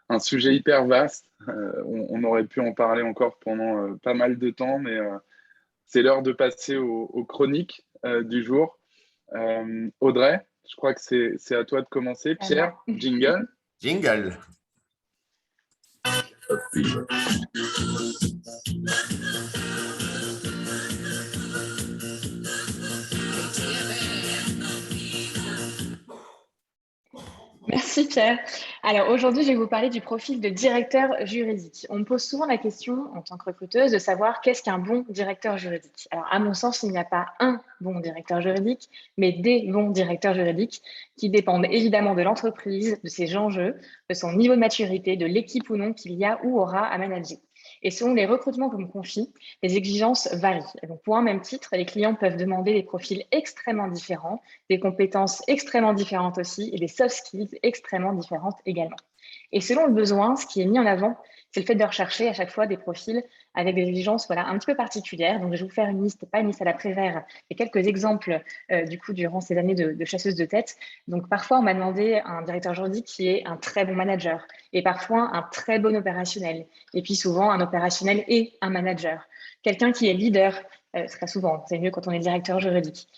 un sujet hyper vaste. On aurait pu en parler encore pendant pas mal de temps, mais c'est l'heure de passer aux chroniques du jour. Audrey, je crois que c'est à toi de commencer. Pierre, jingle. Jingle. Merci Pierre. Alors aujourd'hui, je vais vous parler du profil de directeur juridique. On me pose souvent la question, en tant que recruteuse, de savoir qu'est-ce qu'un bon directeur juridique. Alors à mon sens, il n'y a pas un bon directeur juridique, mais des bons directeurs juridiques qui dépendent évidemment de l'entreprise, de ses enjeux, de son niveau de maturité, de l'équipe ou non qu'il y a ou aura à manager. Et selon les recrutements qu'on me confie, les exigences varient. Donc, pour un même titre, les clients peuvent demander des profils extrêmement différents, des compétences extrêmement différentes aussi et des soft skills extrêmement différentes également. Et selon le besoin, ce qui est mis en avant, c'est le fait de rechercher à chaque fois des profils avec des exigences un petit peu particulières. Donc, je vais vous faire une liste, pas une liste à la Prévert, et quelques exemples du coup durant ces années de chasseuse de tête. Donc, parfois, on m'a demandé un directeur juridique qui est un très bon manager et parfois un très bon opérationnel. Et puis souvent, un opérationnel et un manager. Quelqu'un qui est leader, très souvent, c'est mieux quand on est directeur juridique.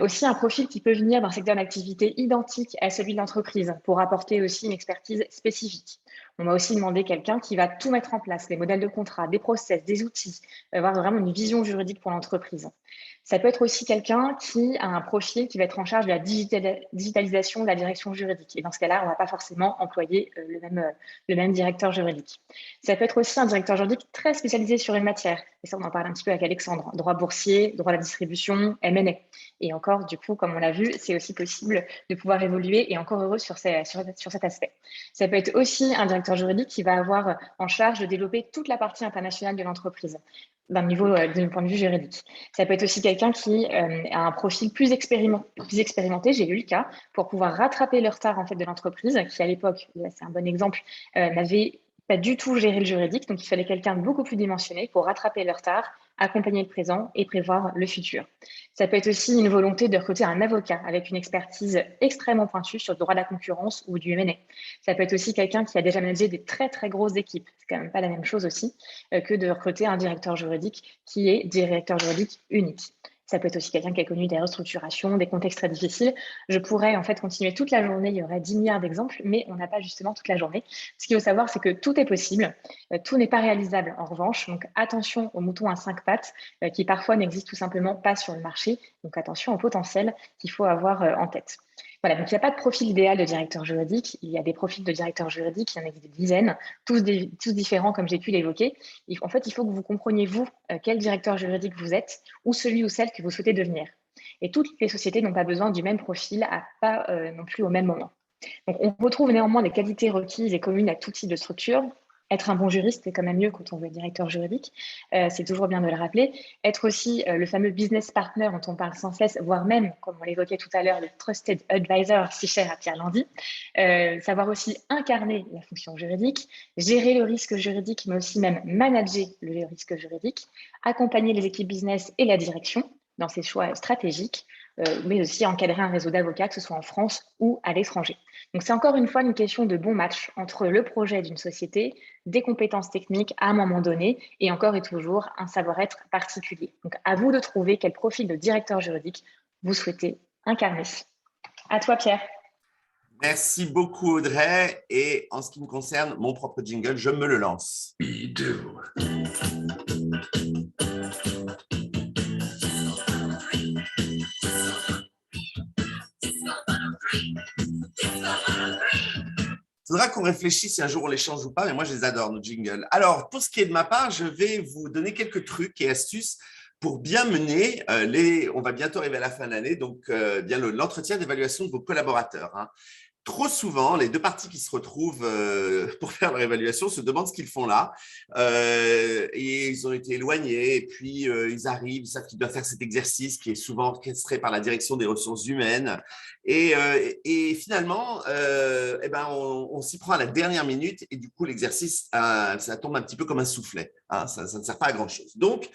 Aussi un profil qui peut venir d'un secteur d'activité identique à celui de l'entreprise pour apporter aussi une expertise spécifique. On m'a aussi demandé quelqu'un qui va tout mettre en place, les modèles de contrat, des process, des outils, avoir vraiment une vision juridique pour l'entreprise. Ça peut être aussi quelqu'un qui a un profil qui va être en charge de la digitalisation de la direction juridique. Et dans ce cas-là, on ne va pas forcément employer le même directeur juridique. Ça peut être aussi un directeur juridique très spécialisé sur une matière. Et ça, on en parle un petit peu avec Alexandre. Droit boursier, droit de la distribution, M&A. Et encore, du coup, comme on l'a vu, c'est aussi possible de pouvoir évoluer et encore heureux sur cet aspect. Ça peut être aussi un directeur juridique qui va avoir en charge de développer toute la partie internationale de l'entreprise d'un point de vue juridique. Ça peut être aussi quelqu'un qui a un profil plus expérimenté, j'ai eu le cas, pour pouvoir rattraper le retard en fait, de l'entreprise, qui à l'époque, c'est un bon exemple, n'avait pas du tout géré le juridique, donc il fallait quelqu'un de beaucoup plus dimensionné pour rattraper le retard, accompagner le présent et prévoir le futur. Ça peut être aussi une volonté de recruter un avocat avec une expertise extrêmement pointue sur le droit de la concurrence ou du M&A. Ça peut être aussi quelqu'un qui a déjà managé des très très grosses équipes. C'est quand même pas la même chose aussi que de recruter un directeur juridique qui est directeur juridique unique. Ça peut être aussi quelqu'un qui a connu des restructurations, des contextes très difficiles. Je pourrais en fait continuer toute la journée, il y aurait 10 milliards d'exemples, mais on n'a pas justement toute la journée. Ce qu'il faut savoir, c'est que tout est possible, tout n'est pas réalisable en revanche. Donc attention aux moutons à 5 pattes qui parfois n'existent tout simplement pas sur le marché. Donc attention au potentiel qu'il faut avoir en tête. Voilà, donc il n'y a pas de profil idéal de directeur juridique. Il y a des profils de directeur juridique, il y en a des dizaines, tous différents comme j'ai pu l'évoquer. En fait, il faut que vous compreniez, vous, quel directeur juridique vous êtes ou celui ou celle que vous souhaitez devenir. Et toutes les sociétés n'ont pas besoin du même profil, pas non plus au même moment. Donc, on retrouve néanmoins des qualités requises et communes à tout type de structure. Être un bon juriste, c'est quand même mieux quand on veut être directeur juridique. C'est toujours bien de le rappeler. Être aussi le fameux business partner dont on parle sans cesse, voire même, comme on l'évoquait tout à l'heure, le trusted advisor, si cher à Pierre Landy. Savoir aussi incarner la fonction juridique, gérer le risque juridique, mais aussi même manager le risque juridique, accompagner les équipes business et la direction dans ses choix stratégiques, mais aussi encadrer un réseau d'avocats, que ce soit en France ou à l'étranger. Donc, c'est encore une fois une question de bon match entre le projet d'une société, des compétences techniques à un moment donné et encore et toujours un savoir-être particulier. Donc, à vous de trouver quel profil de directeur juridique vous souhaitez incarner. À toi, Pierre. Merci beaucoup, Audrey. Et en ce qui me concerne, mon propre jingle, je me le lance. faudra qu'on réfléchisse si un jour on les change ou pas, mais moi, je les adore, nos jingles. Alors, pour ce qui est de ma part, je vais vous donner quelques trucs et astuces pour bien mener on va bientôt arriver à la fin de l'année, donc bien l'entretien d'évaluation de vos collaborateurs. Hein. Trop souvent, les deux parties qui se retrouvent pour faire leur évaluation se demandent ce qu'ils font là. Et ils ont été éloignés, et puis ils arrivent, ils savent qu'ils doivent faire cet exercice qui est souvent orchestré par la direction des ressources humaines. Et finalement, eh ben, on s'y prend à la dernière minute, et du coup, l'exercice, ça tombe un petit peu comme un soufflet. Hein, ça ne sert pas à grand-chose. Donc,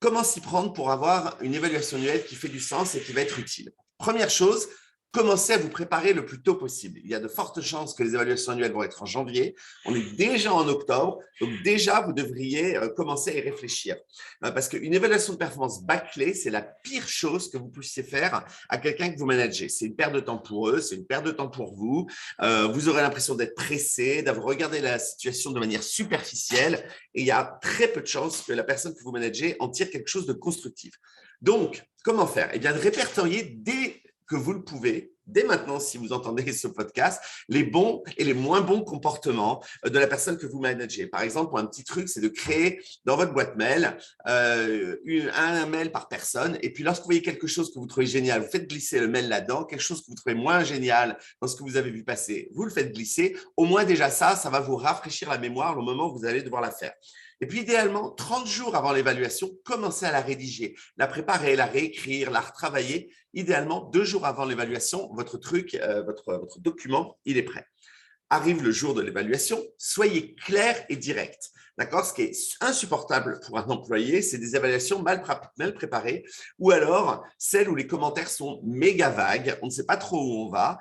comment s'y prendre pour avoir une évaluation annuelle qui fait du sens et qui va être utile? Première chose, commencez à vous préparer le plus tôt possible. Il y a de fortes chances que les évaluations annuelles vont être en janvier. On est déjà en octobre, donc déjà, vous devriez commencer à y réfléchir. Parce qu'une évaluation de performance bâclée, c'est la pire chose que vous puissiez faire à quelqu'un que vous managez. C'est une perte de temps pour eux, c'est une perte de temps pour vous. Vous aurez l'impression d'être pressé, d'avoir regardé la situation de manière superficielle, et il y a très peu de chances que la personne que vous managez en tire quelque chose de constructif. Donc, comment faire? Eh bien, de répertorier dès que vous le pouvez, dès maintenant, si vous entendez ce podcast, les bons et les moins bons comportements de la personne que vous managez. Par exemple, un petit truc, c'est de créer dans votre boîte mail un mail par personne. Et puis, lorsque vous voyez quelque chose que vous trouvez génial, vous faites glisser le mail là-dedans. Quelque chose que vous trouvez moins génial dans ce que vous avez vu passer, vous le faites glisser. Au moins, déjà ça va vous rafraîchir la mémoire au moment où vous allez devoir la faire. Et puis, idéalement, 30 jours avant l'évaluation, commencez à la rédiger, la préparer, la réécrire, la retravailler. Idéalement, 2 jours avant l'évaluation, votre truc, votre document, il est prêt. Arrive le jour de l'évaluation, soyez clair et direct. D'accord? Ce qui est insupportable pour un employé, c'est des évaluations mal préparées, ou alors celles où les commentaires sont méga vagues, on ne sait pas trop où on va,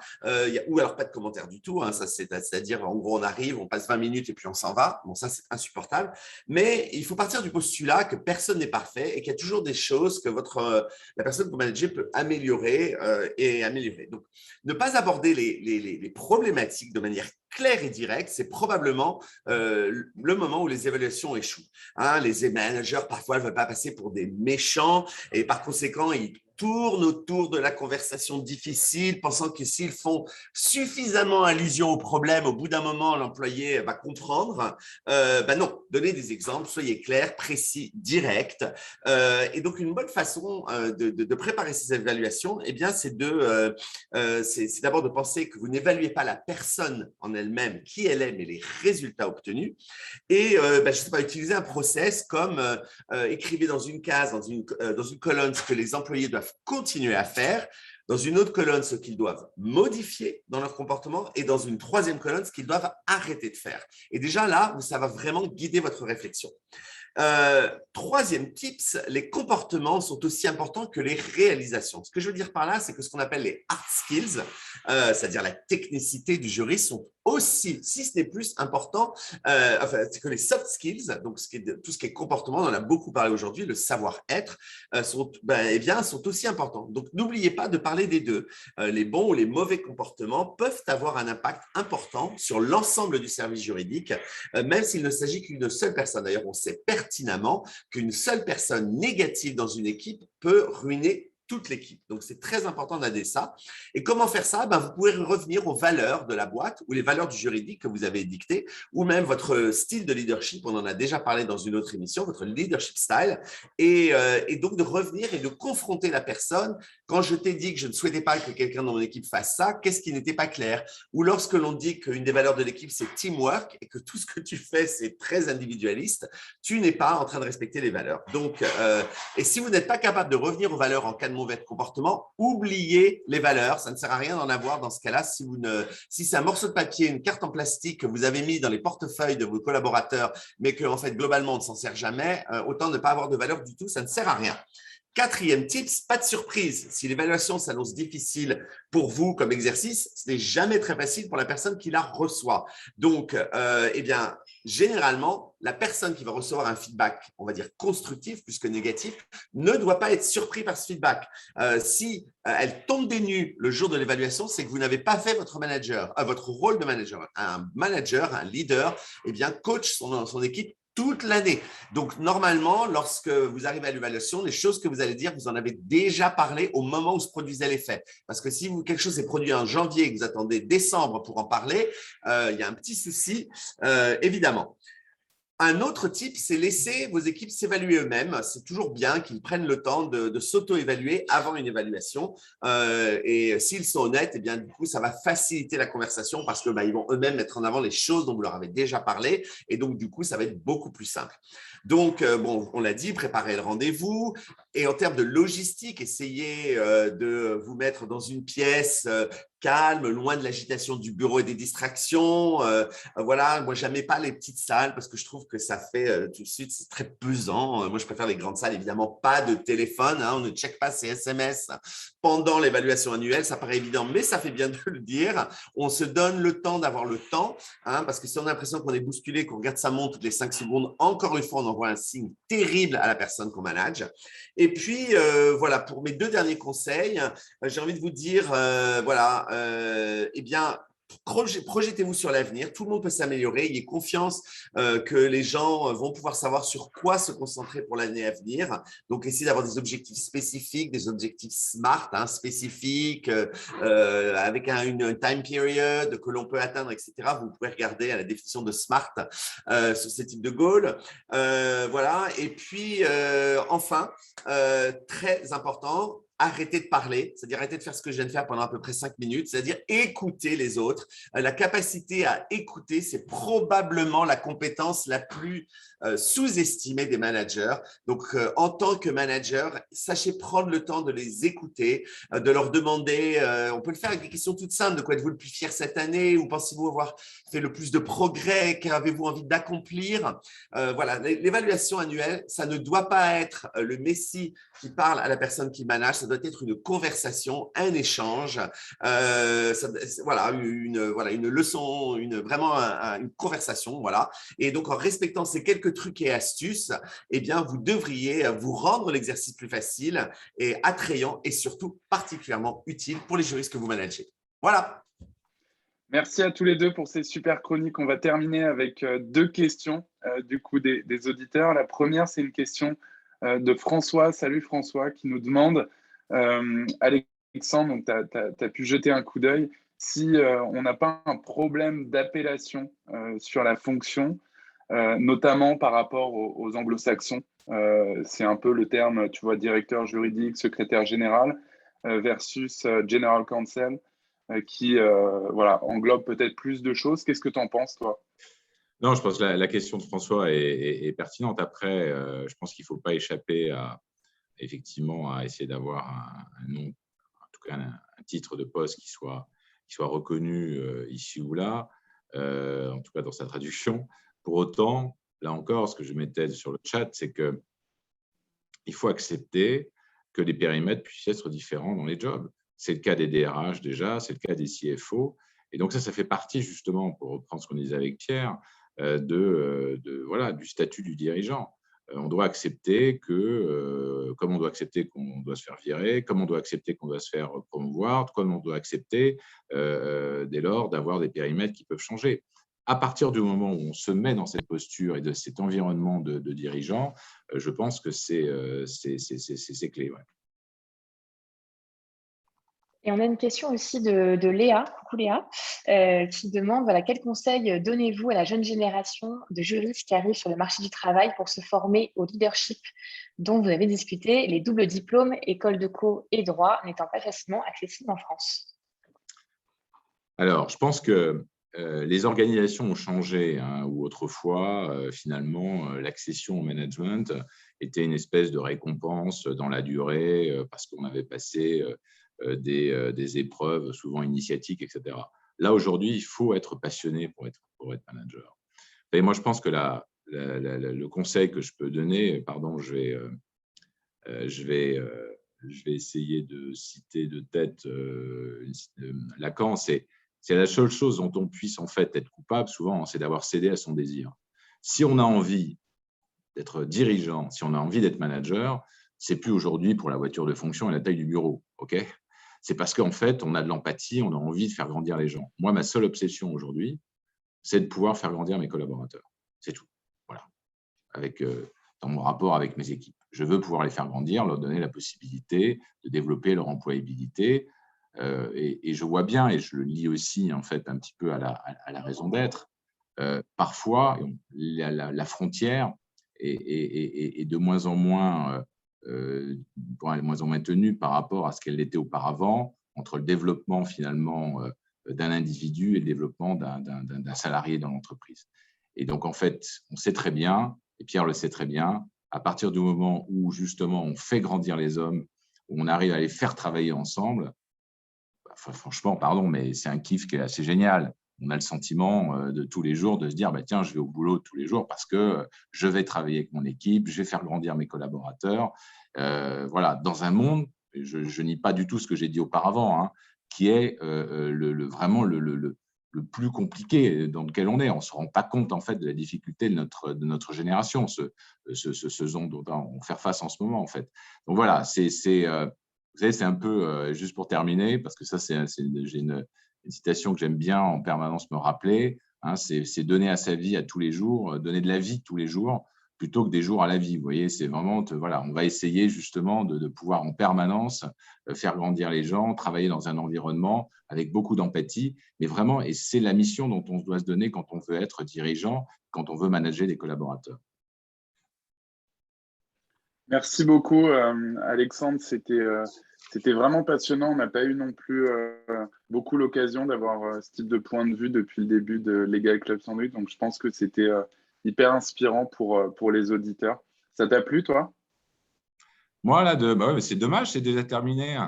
ou alors pas de commentaires du tout. Hein, ça, c'est-à-dire, en gros, on arrive, on passe 20 minutes et puis on s'en va. Bon, ça, c'est insupportable. Mais il faut partir du postulat que personne n'est parfait et qu'il y a toujours des choses que la personne que vous managez peut améliorer et améliorer. Donc, ne pas aborder les problématiques de manière claire et directe, c'est probablement le moment où les évaluations échouent. Hein, les managers, parfois, ne veulent pas passer pour des méchants et par conséquent, ils tournent autour de la conversation difficile, pensant que s'ils font suffisamment allusion au problème, au bout d'un moment, l'employé va comprendre. Non, donnez des exemples, soyez clairs, précis, directs. Et donc, une bonne façon de préparer ces évaluations, eh bien, c'est d'abord de penser que vous n'évaluez pas la personne en elle-même, qui elle est, mais les résultats obtenus. Et je ne sais pas, utiliser un process comme écrivez dans une case, dans une colonne, ce que les employés doivent continuer à faire, dans une autre colonne, ce qu'ils doivent modifier dans leur comportement, et dans une troisième colonne, ce qu'ils doivent arrêter de faire. Et déjà là, ça va vraiment guider votre réflexion. Troisième tips, les comportements sont aussi importants que les réalisations. Ce que je veux dire par là, c'est que ce qu'on appelle les hard skills, c'est-à-dire la technicité du jury, sont aussi, si ce n'est plus important, c'est que les soft skills, donc tout ce qui est comportement, on en a beaucoup parlé aujourd'hui, le savoir-être, sont aussi importants. Donc, n'oubliez pas de parler des deux. Les bons ou les mauvais comportements peuvent avoir un impact important sur l'ensemble du service juridique, même s'il ne s'agit qu'une seule personne. D'ailleurs, on sait pertinemment qu'une seule personne négative dans une équipe peut ruiner toute l'équipe. Donc, c'est très important d'aider ça. Et comment faire ça? Vous pouvez revenir aux valeurs de la boîte ou les valeurs du juridique que vous avez dictées, ou même votre style de leadership. On en a déjà parlé dans une autre émission, votre leadership style. Et donc, de revenir et de confronter la personne. Quand je t'ai dit que je ne souhaitais pas que quelqu'un dans mon équipe fasse ça, qu'est-ce qui n'était pas clair? Ou lorsque l'on dit qu'une des valeurs de l'équipe, c'est teamwork et que tout ce que tu fais, c'est très individualiste, tu n'es pas en train de respecter les valeurs. Donc, et si vous n'êtes pas capable de revenir aux valeurs en cas de mauvais comportement, oubliez les valeurs. Ça ne sert à rien d'en avoir dans ce cas-là. Si c'est un morceau de papier, une carte en plastique que vous avez mis dans les portefeuilles de vos collaborateurs, mais que en fait, globalement, on ne s'en sert jamais, autant ne pas avoir de valeur du tout, ça ne sert à rien. Quatrième tips, pas de surprise. Si l'évaluation s'annonce difficile pour vous comme exercice, ce n'est jamais très facile pour la personne qui la reçoit. Donc, généralement, la personne qui va recevoir un feedback, on va dire constructif plus que négatif, ne doit pas être surpris par ce feedback. Si elle tombe des nues le jour de l'évaluation, c'est que vous n'avez pas fait votre rôle de manager. Un manager, un leader, coach son équipe toute l'année. Donc, normalement, lorsque vous arrivez à l'évaluation, les choses que vous allez dire, vous en avez déjà parlé au moment où se produisait l'effet. Parce que si quelque chose est produit en janvier et que vous attendez décembre pour en parler, il y a un petit souci, évidemment. Un autre type, c'est laisser vos équipes s'évaluer eux-mêmes. C'est toujours bien qu'ils prennent le temps de s'auto-évaluer avant une évaluation. Et s'ils sont honnêtes, eh bien, du coup, ça va faciliter la conversation parce que ils vont eux-mêmes mettre en avant les choses dont vous leur avez déjà parlé. Et donc, du coup, ça va être beaucoup plus simple. Donc, bon, on l'a dit, préparez le rendez-vous. Et en termes de logistique, essayez de vous mettre dans une pièce calme, loin de l'agitation du bureau et des distractions. Voilà, moi, j'aimais pas les petites salles parce que je trouve que ça fait tout de suite, c'est très pesant. Moi, je préfère les grandes salles, évidemment, pas de téléphone. On ne check pas ses SMS pendant l'évaluation annuelle. Ça paraît évident, mais ça fait bien de le dire. On se donne le temps d'avoir le temps, parce que si on a l'impression qu'on est bousculé, qu'on regarde sa montre toutes les 5 secondes, encore une fois, on envoie un signe terrible à la personne qu'on manage. Et puis, voilà, pour mes 2 derniers conseils, j'ai envie de vous dire, voilà, eh bien, projetez-vous sur l'avenir, tout le monde peut s'améliorer, ayez confiance que les gens vont pouvoir savoir sur quoi se concentrer pour l'année à venir. Donc, essayez d'avoir des objectifs spécifiques, des objectifs SMART, spécifiques, avec une time period que l'on peut atteindre, etc. Vous pouvez regarder à la définition de SMART sur ces types de goals. Voilà. Et puis, enfin, très important, arrêtez de parler, c'est-à-dire arrêtez de faire ce que je viens de faire pendant à peu près 5 minutes, c'est-à-dire écouter les autres. La capacité à écouter, c'est probablement la compétence la plus sous-estimée des managers. Donc, en tant que manager, sachez prendre le temps de les écouter, de leur demander, on peut le faire avec des questions toutes simples, de quoi êtes-vous le plus fier cette année, ou pensez-vous avoir fait le plus de progrès, qu'avez-vous envie d'accomplir. Voilà, l'évaluation annuelle, ça ne doit pas être le messie qui parle à la personne qui manage, ça doit être une conversation, un échange, voilà, une leçon, vraiment une conversation, voilà. Et donc, en respectant ces quelques trucs et astuces, eh bien, vous devriez vous rendre l'exercice plus facile et attrayant et surtout particulièrement utile pour les juristes que vous managez. Voilà. Merci à tous les deux pour ces super chroniques. On va terminer avec 2 questions du coup des auditeurs. La première, c'est une question de François. Salut François, qui nous demande, Alexandre, tu as pu jeter un coup d'œil, si on n'a pas un problème d'appellation sur la fonction, notamment par rapport aux anglo-saxons. C'est un peu le terme, tu vois, directeur juridique, secrétaire général versus general counsel. Qui voilà, englobe peut-être plus de choses. Qu'est-ce que tu en penses, toi? Non, je pense que la question de François est pertinente. Après, je pense qu'il ne faut pas échapper effectivement à essayer d'avoir un nom, en tout cas un titre de poste qui soit reconnu ici ou là, en tout cas dans sa traduction. Pour autant, là encore, ce que je mettais sur le chat, c'est qu'il faut accepter que les périmètres puissent être différents dans les jobs. C'est le cas des DRH déjà, c'est le cas des CFO. Et donc ça fait partie justement, pour reprendre ce qu'on disait avec Pierre, voilà, du statut du dirigeant. On doit accepter comme on doit accepter qu'on doit se faire virer, comme on doit accepter qu'on doit se faire promouvoir, comme on doit accepter dès lors d'avoir des périmètres qui peuvent changer. À partir du moment où on se met dans cette posture et de cet environnement de dirigeant, je pense que c'est clé. Ouais. Et on a une question aussi de Léa, coucou Léa, qui demande quel conseil donnez-vous à la jeune génération de juristes qui arrivent sur le marché du travail pour se former au leadership dont vous avez discuté, les doubles diplômes, école de co et droit, n'étant pas facilement accessibles en France? Alors, je pense que les organisations ont changé, où autrefois, finalement, l'accession au management était une espèce de récompense dans la durée parce qu'on avait passé des épreuves souvent initiatiques, etc. Là, aujourd'hui, il faut être passionné pour être manager. Et moi, je pense que le conseil que je peux donner, pardon, je vais essayer de citer de tête Lacan, c'est la seule chose dont on puisse en fait être coupable, souvent, c'est d'avoir cédé à son désir. Si on a envie d'être dirigeant, si on a envie d'être manager, c'est plus aujourd'hui pour la voiture de fonction et la taille du bureau, ok ? C'est parce qu'en fait, on a de l'empathie, on a envie de faire grandir les gens. Moi, ma seule obsession aujourd'hui, c'est de pouvoir faire grandir mes collaborateurs. C'est tout. Voilà. dans mon rapport avec mes équipes. Je veux pouvoir les faire grandir, leur donner la possibilité de développer leur employabilité. Et je vois bien, et je le lis aussi en fait un petit peu à la raison d'être, parfois la frontière est de moins en moins tenue par rapport à ce qu'elle était auparavant, entre le développement finalement d'un individu et le développement d'un salarié dans l'entreprise. Et donc en fait, on sait très bien, et Pierre le sait très bien, à partir du moment où justement on fait grandir les hommes, où on arrive à les faire travailler ensemble, franchement, pardon, mais c'est un kiff qui est assez génial. On a le sentiment de tous les jours de se dire, tiens, je vais au boulot tous les jours parce que je vais travailler avec mon équipe, je vais faire grandir mes collaborateurs. Voilà, dans un monde, je nie pas du tout ce que j'ai dit auparavant, hein, qui est vraiment le plus compliqué dans lequel on est. On ne se rend pas compte en fait de la difficulté de notre génération, ce dont on fait face en ce moment en fait. Donc voilà, vous savez, c'est un peu, juste pour terminer, parce que ça, j'ai une citation que j'aime bien en permanence me rappeler, hein, c'est donner à sa vie à tous les jours, donner de la vie tous les jours, plutôt que des jours à la vie. Vous voyez, c'est vraiment, voilà, on va essayer justement de pouvoir en permanence faire grandir les gens, travailler dans un environnement avec beaucoup d'empathie, mais vraiment, et c'est la mission dont on doit se donner quand on veut être dirigeant, quand on veut manager des collaborateurs. Merci beaucoup, Alexandre. C'était vraiment passionnant. On n'a pas eu non plus beaucoup l'occasion d'avoir ce type de point de vue depuis le début de Legal Club Sandwich. Donc, je pense que c'était hyper inspirant pour les auditeurs. Ça t'a plu, toi? Moi, là, ouais, c'est dommage, c'est déjà terminé.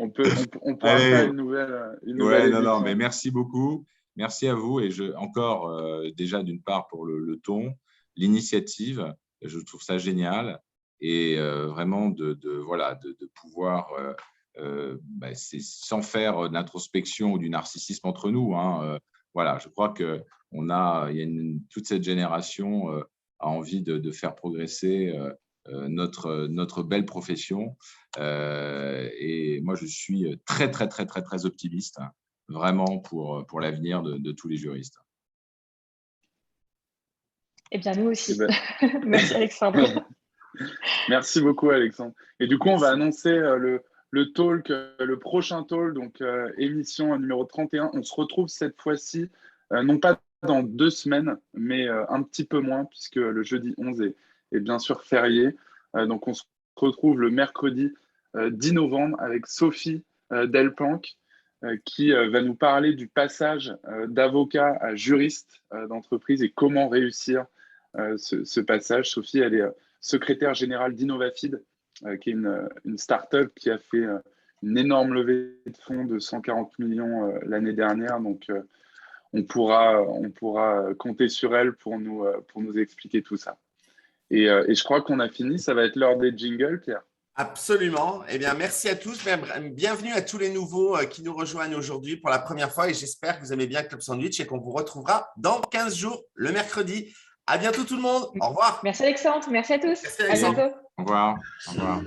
on pourra faire une nouvelle édition. Non, mais merci beaucoup. Merci à vous. Et encore, déjà, d'une part, pour le ton, l'initiative. Je trouve ça génial et vraiment de pouvoir, sans faire d'introspection ou du narcissisme entre nous, hein, voilà, je crois que toute cette génération a envie de faire progresser notre belle profession et moi je suis très très très très très optimiste, hein, vraiment pour l'avenir de tous les juristes. Eh bien, nous aussi. Merci, Alexandre. Merci beaucoup, Alexandre. Et du coup, on va annoncer le talk, le prochain talk, donc émission numéro 31. On se retrouve cette fois-ci, non pas dans 2 semaines, mais un petit peu moins, puisque le jeudi 11 est bien sûr férié. Donc, on se retrouve le mercredi 10 novembre avec Sophie Delplanque, qui va nous parler du passage d'avocat à juriste d'entreprise et comment réussir ce passage. Sophie, elle est secrétaire générale d'Innovafeed, qui est une start-up qui a fait une énorme levée de fonds de 140 millions l'année dernière. Donc, on pourra compter sur elle pour nous expliquer tout ça. Et je crois qu'on a fini. Ça va être l'heure des jingles, Pierre. Absolument. Eh bien, merci à tous. Bienvenue à tous les nouveaux qui nous rejoignent aujourd'hui pour la première fois. Et j'espère que vous aimez bien Club Sandwich et qu'on vous retrouvera dans 15 jours, le mercredi. À bientôt tout le monde. Au revoir. Merci Alexandre. Merci à tous. Merci, Alexandre. À bientôt. Au revoir. Au revoir.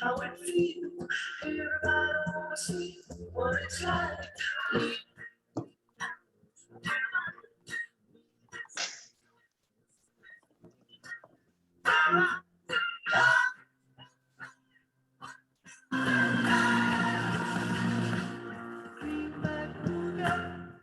How it feels, everybody wanna see what it's like.